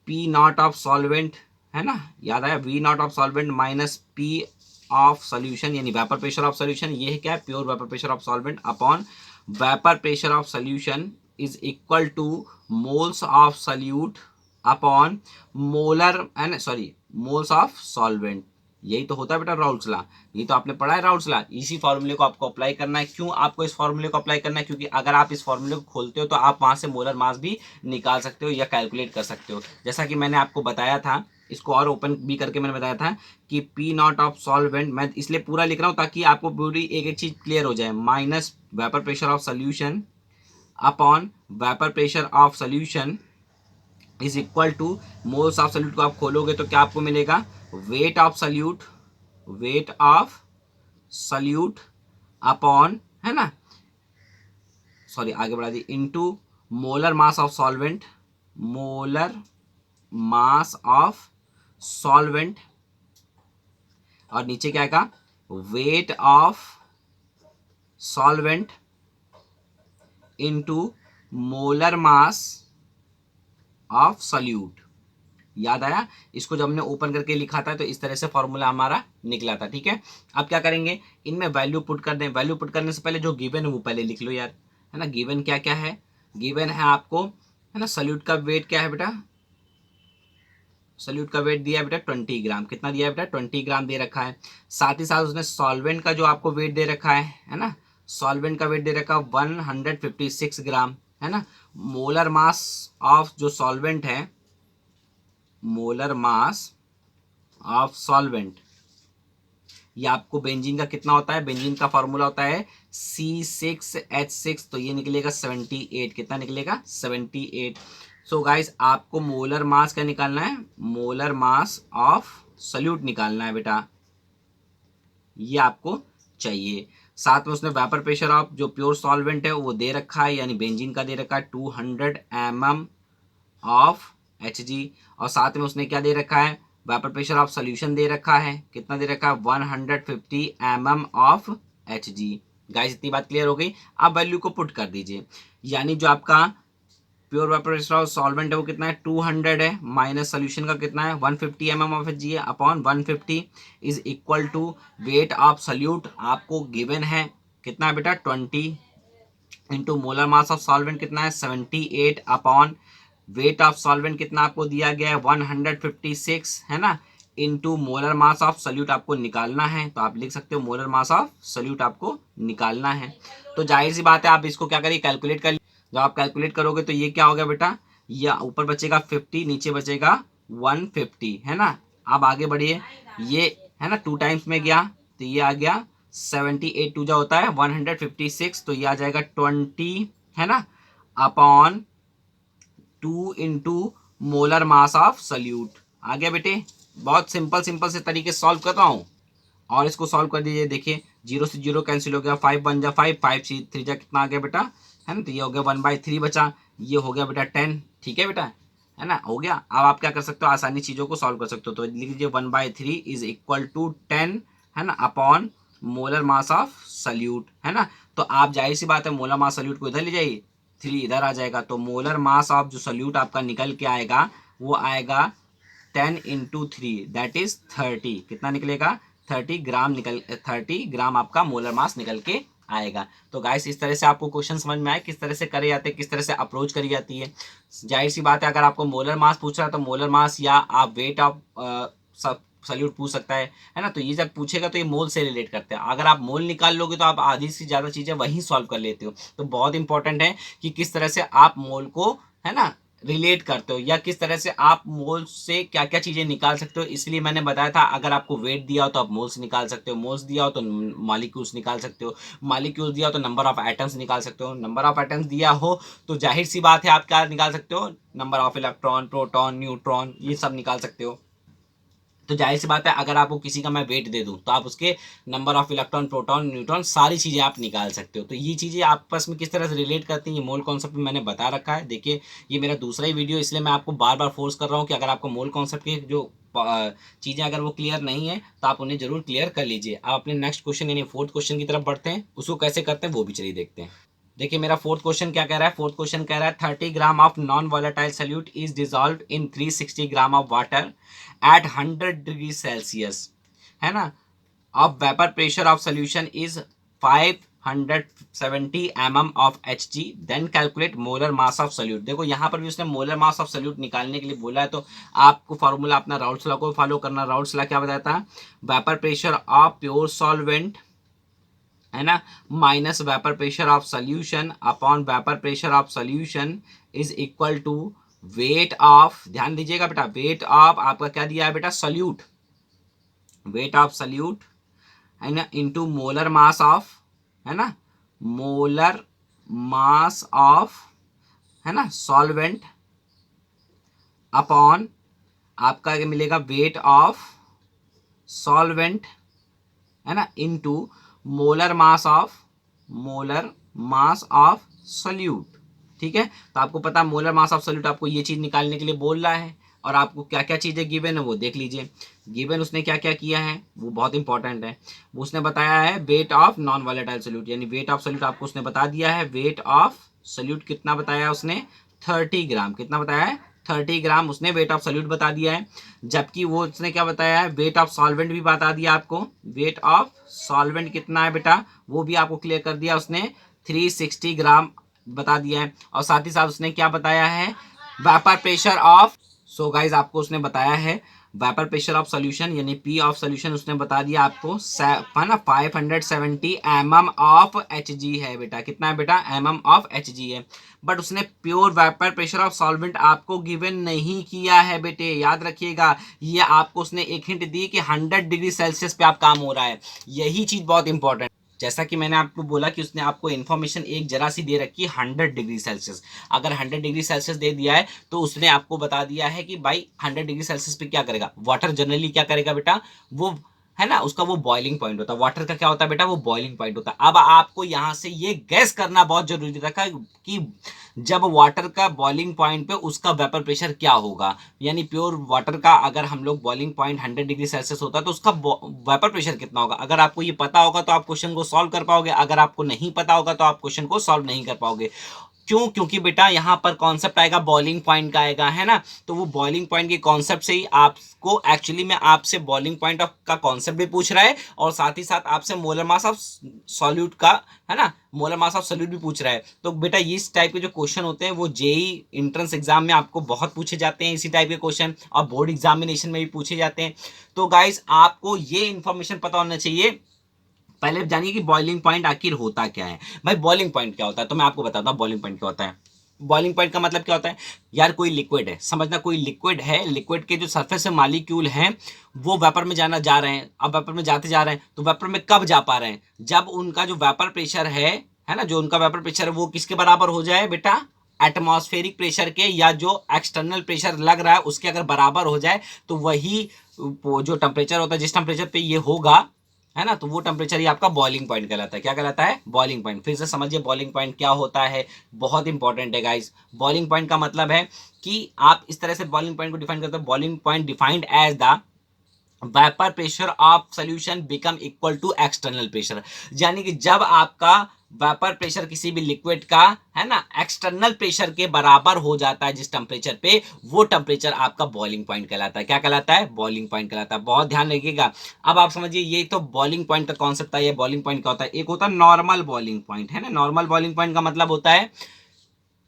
पी नॉट ऑफ सॉल्वेंट, है ना, याद आया, V naught of solvent minus P of solution यानी वेपर प्रेशर ऑफ सोल्यूशन, ये है क्या, pure vapour pressure of solvent upon vapour pressure of solution is equal to moles of solute upon molar and sorry moles of solvent. यही तो होता है बेटा Raoult's law, ये तो आपने पढ़ा है राउल्ट्स लॉ। इसी फॉर्मूले को आपको अप्लाई करना है। क्यों आपको इस फॉर्मूले को अप्लाई करना है, क्योंकि अगर आप इस फॉर्मूले को खोलते हो तो आप वहां से मोलर मास भी निकाल सकते हो या कैलकुलेट कर सकते हो। जैसा कि मैंने आपको बताया था, इसको और ओपन भी करके मैंने बताया था कि पी नॉट ऑफ सॉल्वेंट, मैं इसलिए पूरा लिख रहा हूँ ताकि आपको पूरी एक एक चीज क्लियर हो जाए, minus vapour pressure of solution upon vapour pressure of solution is equal to moles of solute को आप खोलोगे तो क्या आपको मिलेगा, weight of solute, weight of solute upon, है ना, सॉरी आगे बढ़ा दी, into molar mass of solvent, molar mass of solvent, और नीचे क्या आएगा weight of solvent into molar mass of solute. याद आया, इसको जब हमने ओपन करके लिखा था तो इस तरह से फॉर्मूला हमारा निकला था, ठीक है। अब क्या करेंगे, इनमें वैल्यू पुट कर दें। वैल्यू पुट करने से पहले जो गिवन है वो पहले लिख लो यार, है ना। गिवन क्या क्या है, गिवन है आपको, है ना, सोल्यूट का वेट क्या है बेटा सॉल्यूट का वेट दिया है बेटा 20 ग्राम। कितना दिया है बेटा 20 ग्राम दे रखा है। साथ ही साथ उसने सॉल्वेंट का जो आपको वेट दे रखा है ना, सॉल्वेंट का वेट दे रखा है 156 ग्राम, है ना। मोलर मास ऑफ जो सॉल्वेंट है, मोलर मास ऑफ सॉल्वेंट, ये आपको बेंजीन का कितना होता है, बेंजीन का फॉर्मूला होता है C6H6, तो ये निकलेगा 78। कितना निकलेगा 78। सो गाइस आपको मोलर मास क्या निकालना है, मोलर मास ऑफ सॉल्यूट निकालना है बेटा, ये आपको चाहिए। साथ में उसने वेपर प्रेशर ऑफ जो प्योर सॉल्वेंट है वो दे रखा है, यानी बेंजीन का दे रखा है 200 mm ऑफ Hg, और साथ में उसने क्या दे रखा है, वेपर प्रेशर ऑफ सोल्यूशन दे रखा है। कितना दे रखा है 150 mm ऑफ Hg। गाइस इतनी बात क्लियर हो गई। अब वैल्यू को पुट कर दीजिए, यानी जो आपका pure vapour pressure of solvent है वो कितना है 200 है, माइनस सोल्यूशन का कितना है 150 mm ऑफ Hg है, upon 150 is equal to weight of solute आपको गिवन है कितना है बेटा 20, into molar mass of solvent कितना है 78, अपॉन वेट ऑफ सॉल्वेंट कितना आपको दिया गया है 156, है ना, into molar mass of solute आपको निकालना है। तो आप लिख सकते हो मोलर मास ऑफ सोल्यूट आपको निकालना है। तो जाहिर सी बात है आप इसको क्या करिए कैलकुलेट कर, जब आप कैलकुलेट करोगे तो ये क्या हो गया बेटा, ये ऊपर बचेगा 50, नीचे बचेगा 150, है ना। अब आगे बढ़िए, ये है ना 2 टाइम्स में गया तो ये आ गया 78, 2 जा होता है 156, तो ये आ जाएगा 20, है ना, upon 2 into molar mass of solute. आ गया बेटे, बहुत सिंपल सिंपल से तरीके से सॉल्व कर रहा हूँ, और इसको सॉल्व कर दीजिए। देखिए 0 से 0 कैंसिल हो गया, 5 1 जा 5, 5 3 जा कितना आ गया बेटा, है ना, तो ये हो गया 1/3 बचा, ये हो गया बेटा 10। ठीक है बेटा, है ना, हो गया। अब आप क्या कर सकते हो, आसानी चीज़ों को सॉल्व कर सकते हो। तो लिख लीजिए 1/3 इज इक्वल टू 10, है ना, upon molar mass of salute, है ना। तो आप जाहिर सी बात है मोलर मास सल्यूट को इधर ले जाइए, 3 इधर आ जाएगा, तो मोलर मास ऑफ जो सल्यूट आपका निकल के आएगा वो आएगा 10 इंटू 3 दैट इज 30। कितना निकलेगा 30 ग्राम, निकल 30 ग्राम आपका मोलर मास निकल के आएगा। तो गाइस इस तरह से आपको क्वेश्चन समझ में आए किस तरह से करे जाते हैं, किस तरह से अप्रोच करी जाती है। जाहिर सी बात है अगर आपको मोलर मास पूछ रहा है तो मोलर मास या आप वेट ऑफ सब सल्यूट पूछ सकता है ना। तो ये जब पूछेगा तो ये मोल से रिलेट करते हैं। अगर आप मोल निकाल लोगे तो आप आधी से ज़्यादा चीज़ें वहीं सॉल्व कर लेते हो। तो बहुत इंपॉर्टेंट है कि किस तरह से आप मोल को, है ना, रिलेट करते हो, या किस तरह से आप मोल से क्या क्या चीज़ें निकाल सकते हो। इसलिए मैंने बताया था अगर आपको वेट दिया हो तो आप मोल्स निकाल सकते हो, मोल्स दिया हो तो मॉलिक्यूल्स निकाल सकते हो, मॉलिक्यूल्स दिया हो तो नंबर ऑफ एटम्स निकाल सकते हो, नंबर ऑफ एटम्स दिया हो तो जाहिर सी बात है आप क्या निकाल सकते हो, number of electron, proton, neutron, ये सब निकाल सकते हो। तो जाहिर सी बात है अगर आपको किसी का मैं वेट दे दूं तो आप उसके number of electron, proton, neutron सारी चीज़ें आप निकाल सकते हो। तो ये चीज़ें आपस में किस तरह से रिलेट करती हैं, ये मोल कॉन्सेप्ट मैंने बता रखा है। देखिए ये मेरा दूसरा ही वीडियो, इसलिए मैं आपको बार बार फोर्स कर रहा हूँ कि अगर आपको मोल कॉन्सेप्ट की जो चीज़ें अगर वो क्लियर नहीं है तो आप उन्हें जरूर क्लियर कर लीजिए। आप अपने नेक्स्ट क्वेश्चन यानी 4th क्वेश्चन की तरफ बढ़ते हैं, उसको कैसे करते हैं वो भी चलिए देखते हैं। देखिए मेरा 4th क्वेश्चन क्या कह रहा है, 4th क्वेश्चन कह रहा है 30 gram of non volatile solute is dissolve in 360 gram of water at 100 degree Celsius, है ना। अब vapour pressure of solution is 570 mm of Hg, then calculate molar mass of solute. देखो यहाँ पर भी उसने मोलर मास ऑफ सोल्यूट निकालने के लिए बोला है, तो आपको फॉर्मूला अपना राउल्ट्स लॉ को फॉलो करना। राउल्ट्स लॉ क्या बताता है, vapour pressure of pure solvent, है ना, minus vapour pressure of solution upon vapour pressure of solution is equal to weight of, ध्यान दीजिएगा बेटा, वेट ऑफ आपका क्या दिया है बेटा सोल्यूट, वेट ऑफ सोल्यूट, है ना, इनटू मोलर मास ऑफ, है ना, मोलर मास ऑफ, है ना, सॉल्वेंट, अपॉन आपका क्या मिलेगा वेट ऑफ सॉल्वेंट, है ना, into molar mass of solute. ठीक है, तो आपको पता है मोलर मास ऑफ सोल्यूट आपको ये चीज निकालने के लिए बोल रहा है, और आपको क्या क्या चीजें गिवन है वो देख लीजिए। गिवन उसने क्या क्या किया है वो बहुत इंपॉर्टेंट है। वो उसने बताया है weight of non volatile solute, यानी वेट ऑफ सोल्यूट आपको उसने बता दिया है। वेट ऑफ सोल्यूट कितना बताया उसने 30 ग्राम, कितना बताया है 30 ग्राम उसने वेट ऑफ सोल्यूट बता दिया है। जबकि वो उसने क्या बताया है, वेट ऑफ सॉल्वेंट भी बता दिया आपको। वेट ऑफ सॉल्वेंट कितना है बेटा वो भी आपको क्लियर कर दिया उसने, 360 ग्राम बता दिया है। और साथ ही साथ उसने क्या बताया है, vapour pressure of so guys आपको उसने बताया है वेपर प्रेशर ऑफ सोल्यूशन यानी पी ऑफ सोल्यूशन उसने बता दिया आपको है ना 570 mm ऑफ एच जी है बेटा। कितना है बेटा? mm ऑफ एच जी है। बट उसने pure vapour pressure of solvent आपको गिवन नहीं किया है बेटे, याद रखिएगा। ये आपको उसने एक हिंट दी कि 100 डिग्री सेल्सियस पे आप काम हो रहा है, यही चीज बहुत इंपॉर्टेंट। जैसा कि मैंने आपको बोला कि उसने आपको इन्फॉर्मेशन एक जरा सी दे रखी है 100 डिग्री सेल्सियस। अगर 100 डिग्री सेल्सियस दे दिया है तो उसने आपको बता दिया है कि भाई 100 डिग्री सेल्सियस पे क्या करेगा वाटर, जनरली क्या करेगा बेटा, वो है ना उसका वो बॉइलिंग पॉइंट होता है। वाटर का क्या होता है बेटा? वो बॉइलिंग पॉइंट होता है। अब आपको यहां से ये गैस करना बहुत जरूरी रखा कि जब वाटर का बॉइलिंग पॉइंट पे उसका वेपर प्रेशर क्या होगा, यानी प्योर वाटर का अगर हम लोग बॉइलिंग पॉइंट 100 डिग्री सेल्सियस होता है तो उसका वेपर प्रेशर कितना होगा। अगर आपको ये पता होगा तो आप क्वेश्चन को सॉल्व कर पाओगे, अगर आपको नहीं पता होगा तो आप क्वेश्चन को सॉल्व नहीं कर पाओगे। क्यों? क्योंकि बेटा यहाँ पर कॉन्सेप्ट आएगा बॉइलिंग पॉइंट का आएगा, है ना। तो वो बॉइलिंग पॉइंट के कॉन्सेप्ट से ही आपको एक्चुअली में आपसे बॉइलिंग पॉइंट ऑफ का कॉन्सेप्ट भी पूछ रहा है और साथ ही साथ आपसे मोलर मास ऑफ सॉल्यूट का, है ना, मोलर मास ऑफ सॉल्यूट भी पूछ रहा है। तो बेटा इस टाइप के जो क्वेश्चन होते हैं वो जेई इंट्रेंस एग्जाम में आपको बहुत पूछे जाते हैं, इसी टाइप के क्वेश्चन, और बोर्ड एग्जामिनेशन में भी पूछे जाते हैं। तो गाइज आपको ये इंफॉर्मेशन पता होना चाहिए। पहले जानिए कि बॉइलिंग पॉइंट आखिर होता क्या है। भाई बॉइलिंग पॉइंट क्या होता है तो मैं आपको बताता हूँ बॉइलिंग पॉइंट क्या होता है। बॉइलिंग पॉइंट का मतलब क्या होता है यार, कोई लिक्विड है, समझना, कोई लिक्विड है, लिक्विड के जो सरफेस से मालिक्यूल हैं वो वेपर में जाना जा रहे हैं। अब वेपर में जाते जा रहे हैं तो वेपर में कब जा पा रहे हैं? जब उनका जो वेपर प्रेशर है ना, जो उनका वेपर प्रेशर है वो किसके बराबर हो जाए बेटा? एटमॉस्फेरिक प्रेशर के, या जो एक्सटर्नल प्रेशर लग रहा है उसके अगर बराबर हो जाए तो वही जो टेम्परेचर होता है, जिस टेम्परेचर पे ये होगा, है ना, तो वो टेम्परेचर ही आपका बॉइलिंग पॉइंट कहलाता है। क्या कहलाता है? Boiling point. फिर से समझिए बॉइलिंग पॉइंट क्या होता है, बहुत इंपॉर्टेंट है गाइस। बॉइलिंग पॉइंट का मतलब है कि आप इस तरह से बॉइलिंग पॉइंट को डिफाइन करते हैं, boiling point defined as the vapour pressure of solution become equal to external pressure. यानी कि जब आपका वेपर प्रेशर किसी भी लिक्विड का, है ना, एक्सटर्नल प्रेशर के बराबर हो जाता है जिस टेम्परेचर पे, वो टेम्परेचर आपका बॉइलिंग पॉइंट कहलाता है। क्या कहलाता है? बॉइलिंग पॉइंट कहलाता है। बहुत ध्यान रखिएगा। अब आप समझिए ये तो बॉइलिंग पॉइंट का कॉन्सेप्ट है। ये बॉइलिंग पॉइंट क्या होता है? एक होता है नॉर्मल बॉइलिंग पॉइंट, है ना। नॉर्मल बॉइलिंग पॉइंट का मतलब होता है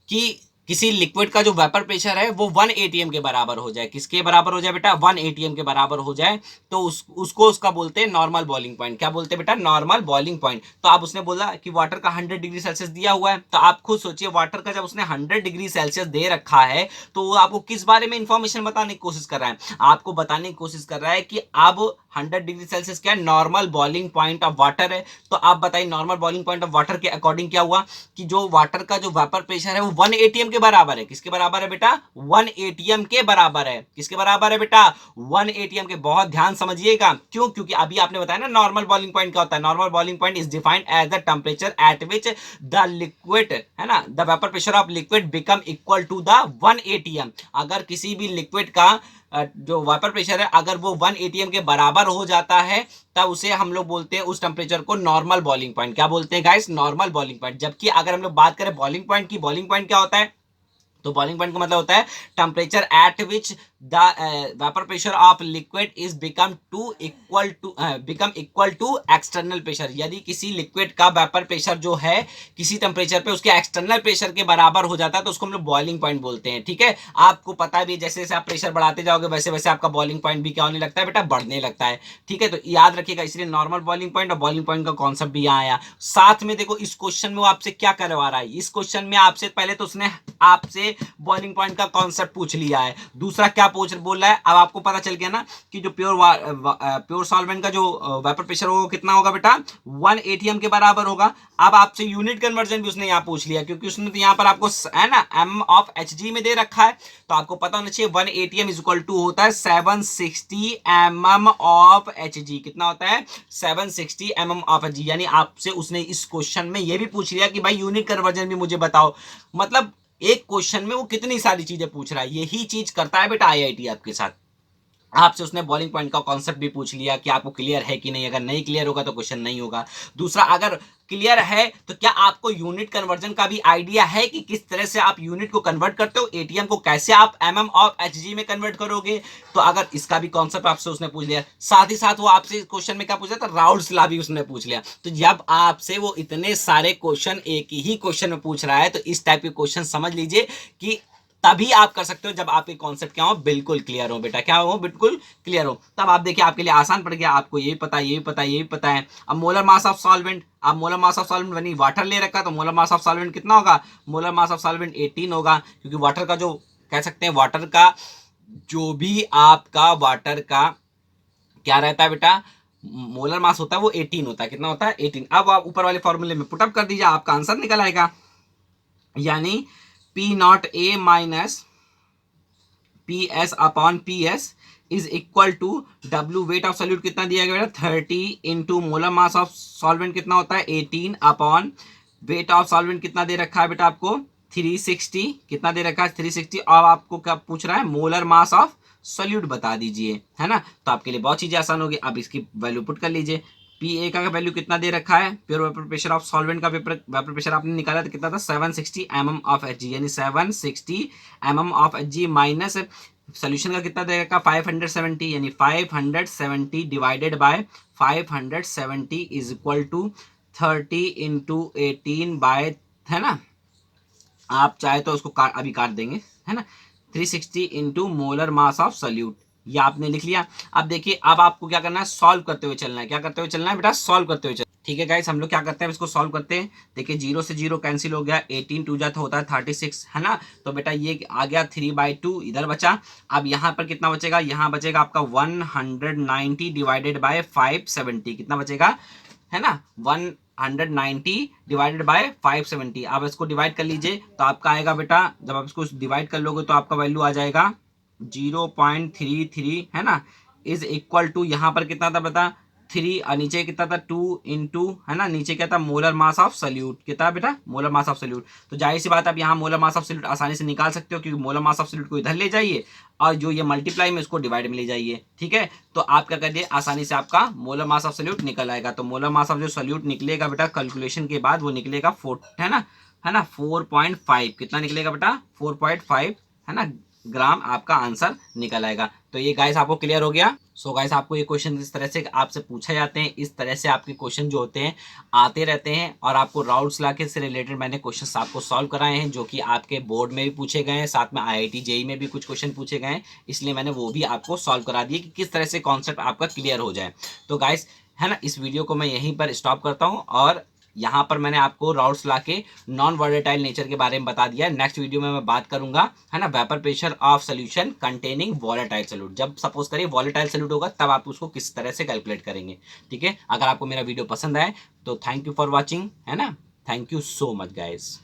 कि किसी लिक्विड का जो वेपर प्रेशर है वो 1 एटीएम के बराबर हो जाए। किसके बराबर हो जाए बेटा? 1 एटीएम के बराबर हो जाए तो उसको उसका बोलते हैं नॉर्मल बॉइलिंग पॉइंट। क्या बोलते हैं बेटा? Normal boiling point. तो आप उसने बोला कि वाटर का 100 डिग्री सेल्सियस दिया हुआ है, तो आप खुद सोचिए वाटर का जब उसने 100 डिग्री सेल्सियस दे रखा है तो वो आपको किस बारे में इंफॉर्मेशन बताने की कोशिश कर रहा है? आपको बताने की कोशिश कर रहा है कि अब 100 डिग्री सेल्सियस क्या है? Normal boiling point of water है। तो आप बताइए normal boiling point of water के अकॉर्डिंग क्या हुआ कि जो वाटर का जो वेपर प्रेशर है वो 1 एटीएम के बराबर है। किसके बराबर है बेटा? 1 एटीएम के बराबर है। किसके बराबर है बेटा? 1 एटीएम के। बहुत ध्यान समझिएगा। क्यों? क्योंकि अभी आपने बताया ना नॉर्मल बॉइलिंग पॉइंट क्या होता है। Normal boiling point is defined as the temperature at which the liquid, है ना, the vapour pressure of liquid become equal to the 1 ATM. अगर किसी भी लिक्विड का जो वेपर प्रेशर है अगर वो 1 एटीएम के बराबर हो जाता है तब उसे हम लोग बोलते हैं, उस टेम्परेचर को नॉर्मल बॉइलिंग पॉइंट। क्या बोलते हैं गाइस? Normal boiling point. जबकि अगर हम लोग बात करें बॉइलिंग पॉइंट की, बॉइलिंग पॉइंट क्या होता है? तो बॉइलिंग पॉइंट का मतलब होता है temperature at which the vapour pressure of liquid is become equal to external pressure. यदि किसी लिक्विड का वेपर प्रेशर जो है किसी टेम्परेचर पे उसके एक्सटर्नल प्रेशर के बराबर हो जाता है तो उसको हम लोग बॉइलिंग पॉइंट बोलते हैं। ठीक है, आपको पता भी जैसे जैसे आप प्रेशर बढ़ाते जाओगे वैसे वैसे आपका बॉइलिंग पॉइंट भी क्या होने लगता है बेटा? बढ़ने लगता है। ठीक है, तो याद रखिएगा। इसलिए नॉर्मल बॉइलिंग पॉइंट और बॉइलिंग पॉइंट का कॉन्सेप्ट भी यहाँ आया। साथ में देखो इस क्वेश्चन में वो आपसे क्या करवा रहा है। इस क्वेश्चन में आपसे पहले तो उसने आपसे बॉइलिंग पॉइंट का कॉन्सेप्ट पूछ लिया है, दूसरा क्या बोल रहा है। अब आपको पता चल गया ना कि जो प्योर सॉल्वेंट का जो वेपर प्रेशर होगा कितना होगा बेटा? 1 एटीएम के बराबर होगा। अब आपसे यूनिट कन्वर्जन भी उसने यहाँ पूछ लिया क्योंकि उसने तो यहाँ पर आपको, है ना, एम ऑफ एच जी में दे रखा है। तो आपको पता होना चाहिए 1 एटीएम इज इक्वल टू होता है 760 mm ऑफ एच जी। कितना होता है? 760 mm ऑफ एच जी। यानी आपसे उसने इस क्वेश्चन में यह भी पूछ लिया कि भाई यूनिट कन्वर्जन भी मुझे बताओ। मतलब एक क्वेश्चन में वो कितनी सारी चीजें पूछ रहा है। यही चीज करता है बेटा आईआईटी आपके साथ। आपसे उसने बॉइलिंग पॉइंट का कॉन्सेप्ट भी पूछ लिया कि आपको क्लियर है कि नहीं। अगर नहीं क्लियर होगा तो क्वेश्चन नहीं होगा। दूसरा, अगर क्लियर है तो क्या आपको यूनिट कन्वर्जन का भी आइडिया है कि किस तरह से आप यूनिट को कन्वर्ट करते हो, एटीएम को कैसे आप एमएम ऑफ एचजी में कन्वर्ट करोगे। तो अगर इसका भी कॉन्सेप्ट आपसे उसने पूछ लिया, साथ ही साथ वो आपसे क्वेश्चन में क्या पूछ लिया था? राउल्ट्स लॉ भी उसने पूछ लिया। तो जब आपसे वो इतने सारे क्वेश्चन एक ही क्वेश्चन में पूछ रहा है तो इस टाइप के क्वेश्चन समझ लीजिए कि तभी आप कर सकते हो जब आपके कॉन्सेप्ट क्या हो, बिल्कुल क्लियर हो बेटा, क्या हो, बिल्कुल क्लियर हो। तब आप देखिए आपके लिए आसान पड़ गया, आपको ये पता, ये पता, ये पता है। अब मोलर मास ऑफ सॉल्वेंट, आप मोलर मास ऑफ सॉल्वेंट बनी वाटर ले रखा, तो मोलर मास ऑफ सॉल्वेंट कितना होगा, मोलर मास ऑफ सॉल्वेंट 18 होगा, क्योंकि वाटर का जो कह सकते हैं, वाटर का जो भी आपका वाटर का क्या रहता है बेटा, मोलर मास होता है वो 18 होता है, कितना होता है, 18। अब आप ऊपर वाले फॉर्मूले में पुटअप कर दीजिए, आपका आंसर निकल आएगा, यानी P naught A minus P S upon P S is equal to W, weight of solute कितना दिया गया बेटा, 30 into molar mass of solvent कितना होता है 18 अपॉन वेट ऑफ सॉल्वेंट कितना दे रखा है बेटा आपको 360, कितना दे रखा है 360। अब आपको क्या पूछ रहा है, मोलर मास ऑफ सॉल्यूट बता दीजिए, है ना। तो आपके लिए बहुत चीजें आसान होगी। अब इसकी वैल्यू पुट कर लीजिए, पी ए का वैल्यू कितना दे रखा है, pure vapour pressure of solvent का वेपर प्रेशर आपने निकाला था कितना था, 760 mm ऑफ एच जी, यानी 760 mm of H G minus solution का कितना दे रखा 570, यानी 570 divided by 570 is equal to 30 into 18 by, है ना, आप चाहे तो उसको अभी काट देंगे, है ना, 360 into molar mass of solute, ये आपने लिख लिया। अब देखिए अब आपको क्या करना है, सॉल्व करते हुए चलना है, क्या करते हुए चलना है बेटा, सॉल्व करते हुए चलना। ठीक है गाइस, हम लोग क्या करते हैं, इसको सॉल्व करते हैं। देखिए 0 से 0 कैंसिल हो गया, 18 टू जाता होता है 36, है ना। तो बेटा ये आ गया 3/2 इधर बचा। अब यहाँ पर कितना बचेगा, यहाँ बचेगा आपका 190 डिवाइडेड बाय 570, कितना बचेगा, है ना, 190 डिवाइडेड बाय 570। आप इसको डिवाइड कर लीजिए तो आपका आएगा बेटा, जब आप इसको डिवाइड कर लोगे तो आपका वैल्यू आ जाएगा 0.33, है ना, इज इक्वल टू यहाँ पर कितना था बता 3 और नीचे कितना था 2 इंटू, है ना, नीचे क्या था मोलर मास ऑफ सल्यूट, कितना बेटा मोलर मास ऑफ सल्यूट। तो जाहिर सी बात आप यहाँ मोलर मास ऑफ सल्यूट आसानी से निकाल सकते हो, क्योंकि मोलर मास ऑफ सल्यूट को इधर ले जाइए और जो ये मल्टीप्लाई में उसको डिवाइड में ले जाइए। ठीक है, तो आप क्या करिए, आसानी से आपका मोलर मास ऑफ सल्यूट निकल आएगा। तो मोलर मास ऑफ जो सल्यूट निकलेगा बेटा कैलकुलेशन के बाद वो निकलेगा 4, है ना 4.5, कितना निकलेगा बेटा 4.5, है ना, ग्राम आपका आंसर निकल आएगा। तो ये गाइस आपको क्लियर हो गया। सो गाइस आपको ये क्वेश्चन इस तरह से आपसे पूछे जाते हैं, इस तरह से आपके क्वेश्चन जो होते हैं आते रहते हैं, और आपको राउट्स लाके से रिलेटेड मैंने क्वेश्चंस आपको सॉल्व कराए हैं, जो कि आपके बोर्ड में भी पूछे गए हैं, साथ में IIT JEE में भी कुछ क्वेश्चन पूछे गए हैं, इसलिए मैंने वो भी आपको सॉल्व करा दिए कि किस तरह से कॉन्सेप्ट आपका क्लियर हो जाए। तो गाइस, है ना, इस वीडियो को मैं यहीं पर स्टॉप करता हूँ, और यहाँ पर मैंने आपको राउट्स लाके नॉन वॉलेटाइल नेचर के बारे में बता दिया है। नेक्स्ट वीडियो में मैं बात करूंगा, है ना, vapour pressure of solution containing volatile solute. जब सपोज करिए वॉलेटाइल सॉल्यूट होगा तब आप उसको किस तरह से कैलकुलेट करेंगे। ठीक है, अगर आपको मेरा वीडियो पसंद आए तो थैंक यू फॉर वॉचिंग, है ना, thank you so much guys.